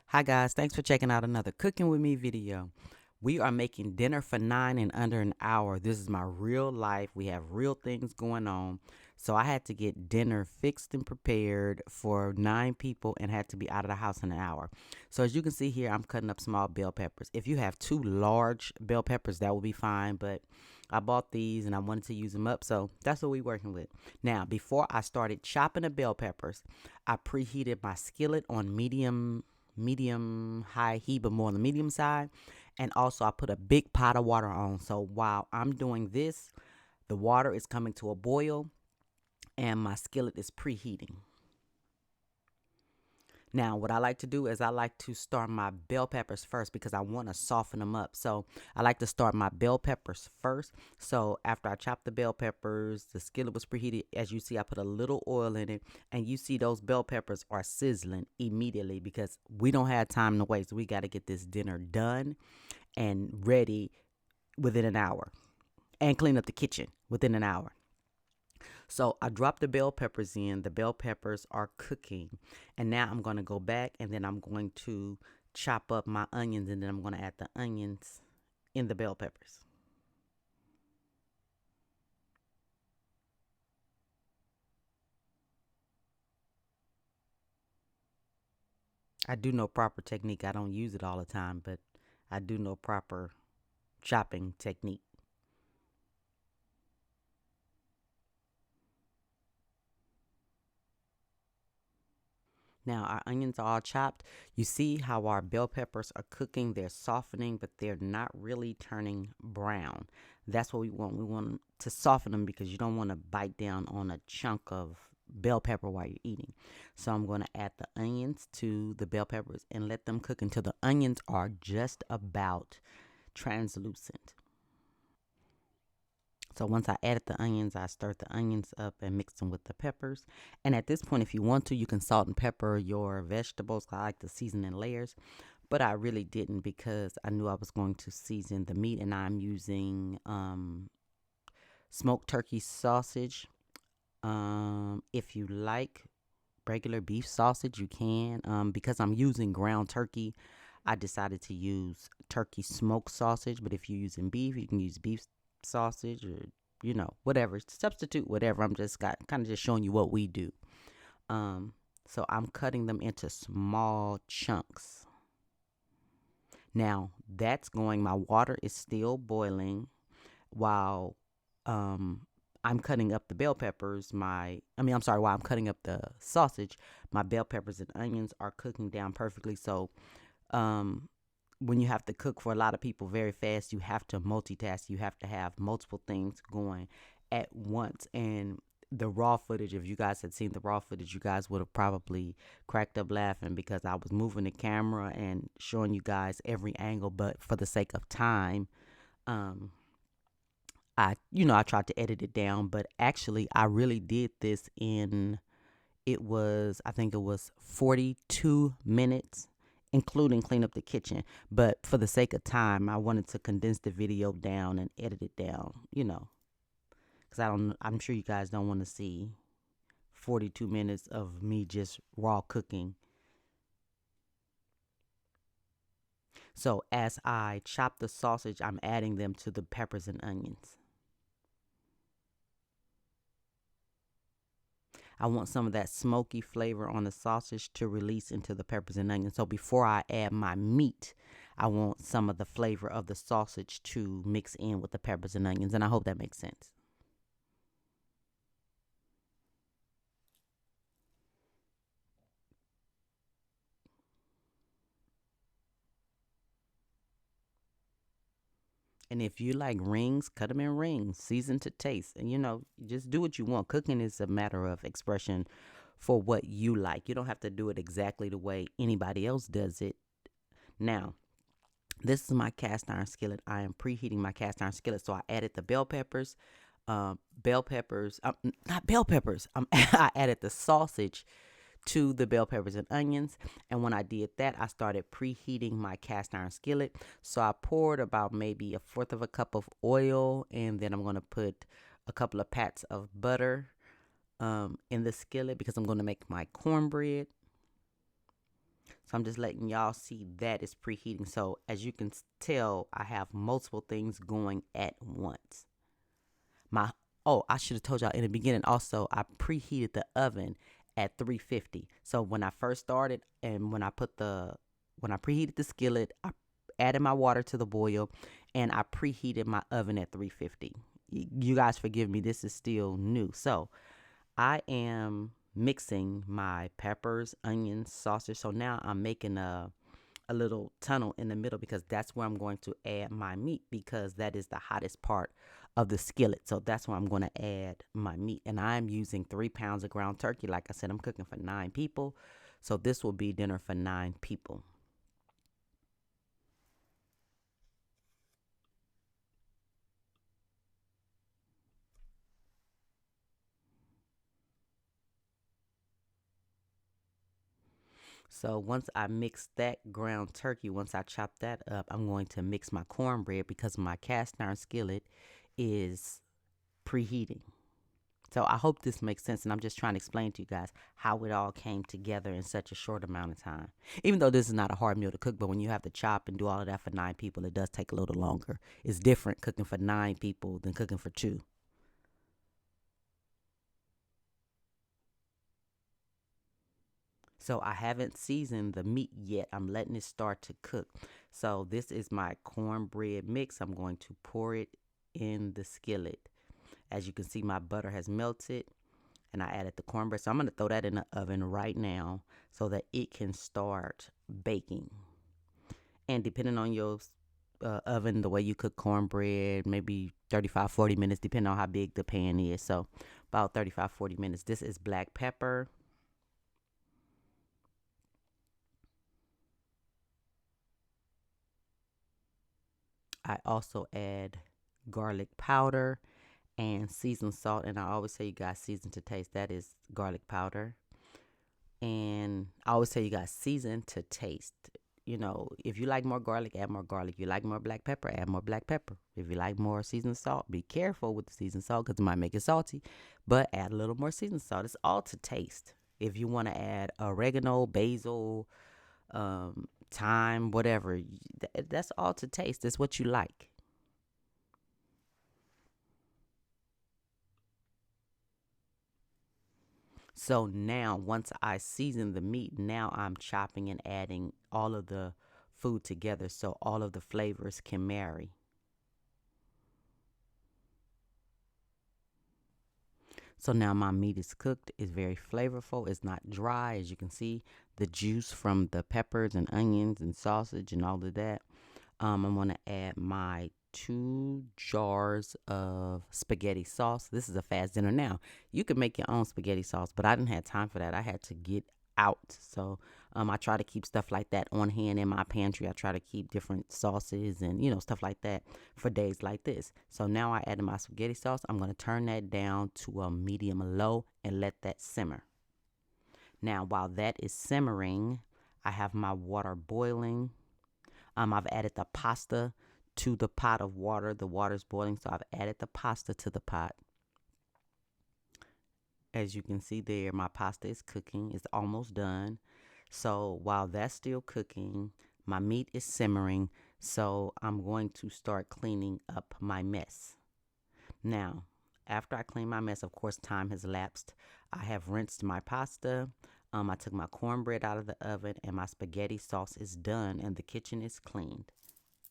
Hi guys, thanks for checking out another Cooking With Me video. We are making dinner for 9 in under an hour. This is my real life. We have real things going on. So I had to get dinner fixed and prepared for 9 people and had to be out of the house in an hour. So as you can see here, I'm cutting up small bell peppers. If you have 2 large bell peppers, that will be fine, but I bought these and I wanted to use them up, so that's what we're working with. Now, before I started chopping the bell peppers, I preheated my skillet on medium high heat, but more on the medium side. And also I put a big pot of water on. So while I'm doing this, the water is coming to a boil and my skillet is preheating. Now, what I like to do is I like to start my bell peppers first because I want to soften them up. So I like to start my bell peppers first. So after I chop the bell peppers, the skillet was preheated. As you see, I put a little oil in it. And you see those bell peppers are sizzling immediately because we don't have time to waste. We got to get this dinner done and ready within an hour and clean up the kitchen within an hour. So I dropped the bell peppers in. The bell peppers are cooking. And now I'm going to go back and then I'm going to chop up my onions and then I'm going to add the onions in the bell peppers. I do know proper technique. I don't use it all the time, but I do know proper chopping technique. Now our onions are all chopped. You see how our bell peppers are cooking. They're softening, but they're not really turning brown. That's what we want. We want to soften them because you don't want to bite down on a chunk of bell pepper while you're eating. So I'm going to add the onions to the bell peppers and let them cook until the onions are just about translucent. So once I added the onions, I stirred the onions up and mixed them with the peppers. And at this point, if you want to, you can salt and pepper your vegetables. I like to season in layers, but I really didn't because I knew I was going to season the meat, and I'm using smoked turkey sausage. If you like regular beef sausage, you can. Because I'm using ground turkey, I decided to use turkey smoked sausage. But if you're using beef, you can use beef sausage or whatever. Substitute whatever. I'm just kind of just showing you what we do. Um, so I'm cutting them into small chunks. Now that's going. My water is still boiling while I'm cutting up the bell peppers. I'm sorry, while I'm cutting up the sausage, my bell peppers and onions are cooking down perfectly. So, um, when you have to cook for a lot of people very fast, you have to multitask. You have to have multiple things going at once. And the raw footage, if you guys had seen the raw footage, you guys would have probably cracked up laughing because I was moving the camera and showing you guys every angle. But for the sake of time, um, I tried to edit it down, but actually I really did this in I think it was 42 minutes, including clean up the kitchen. But for the sake of time, I wanted to condense the video down and edit it down, because I'm sure you guys don't want to see 42 minutes of me just raw cooking. So as I chop the sausage, I'm adding them to the peppers and onions. I want some of that smoky flavor on the sausage to release into the peppers and onions. So before I add my meat, I want some of the flavor of the sausage to mix in with the peppers and onions. And I hope that makes sense. And if you like rings, cut them in rings, season to taste. And just do what you want. Cooking is a matter of expression for what you like. You don't have to do it exactly the way anybody else does it. Now, this is my cast iron skillet. I am preheating my cast iron skillet. So I added the bell peppers, not bell peppers. I added the sausage to the bell peppers and onions. And when I did that, I started preheating my cast iron skillet. So I poured about maybe a fourth of a cup of oil, and then I'm going to put a couple of pats of butter in the skillet because I'm going to make my cornbread. So I'm just letting y'all see that is preheating. So as you can tell, I have multiple things going at once. I should have told y'all in the beginning also, I preheated the oven at 350. So when I first started and when I preheated the skillet, I added my water to the boil and I preheated my oven at 350. You guys forgive me, this is still new. So I am mixing my peppers, onions, sausage. So now I'm making a little tunnel in the middle because that's where I'm going to add my meat because that is the hottest part of the skillet. So that's where I'm going to add my meat. And I'm using 3 pounds of ground turkey. Like I said, I'm cooking for 9 people. So this will be dinner for 9 people. So once I mix that ground turkey, once I chop that up, I'm going to mix my cornbread because my cast iron skillet is preheating. So I hope this makes sense, and I'm just trying to explain to you guys how it all came together in such a short amount of time. Even though this is not a hard meal to cook, but when you have to chop and do all of that for 9 people, it does take a little longer. It's different cooking for 9 people than cooking for 2. So I haven't seasoned the meat yet. I'm letting it start to cook. So this is my cornbread mix. I'm going to pour it in the skillet. As you can see, my butter has melted and I added the cornbread. So I'm going to throw that in the oven right now so that it can start baking. And depending on your oven, the way you cook cornbread, maybe 35-40 minutes, depending on how big the pan is. So about 35-40 minutes. This is black pepper. I also add garlic powder and seasoned salt. And I always say you guys season to taste. That is garlic powder. And I always say you guys season to taste. You know, if you like more garlic, add more garlic. If you like more black pepper, add more black pepper. If you like more seasoned salt, be careful with the seasoned salt because it might make it salty, but add a little more seasoned salt. It's all to taste. If you want to add oregano, basil, thyme, whatever, that's all to taste. That's what you like. So now, once I season the meat, now I'm chopping and adding all of the food together so all of the flavors can marry. So now my meat is cooked. It's very flavorful. It's not dry. As you can see, the juice from the peppers and onions and sausage and all of that. I'm going to add my 2 jars of spaghetti sauce. This is a fast dinner. Now, you can make your own spaghetti sauce, but I didn't have time for that. I had to get out. So I try to keep stuff like that on hand in my pantry. I try to keep different sauces and, stuff like that for days like this. So now I added my spaghetti sauce. I'm going to turn that down to a medium low and let that simmer. Now, while that is simmering, I have my water boiling. I've added the pasta to the pot of water. The water's boiling, so I've added the pasta to the pot. As you can see there, my pasta is cooking. It's almost done. So while that's still cooking, my meat is simmering. So I'm going to start cleaning up my mess. Now, after I clean my mess, of course, time has elapsed. I have rinsed my pasta. I took my cornbread out of the oven and my spaghetti sauce is done and the kitchen is cleaned.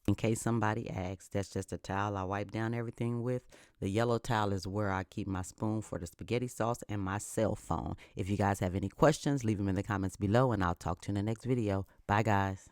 In case somebody asks, that's just a towel I wipe down everything with. The yellow towel is where I keep my spoon for the spaghetti sauce and my cell phone. If you guys have any questions, leave them in the comments below and I'll talk to you in the next video. Bye, guys.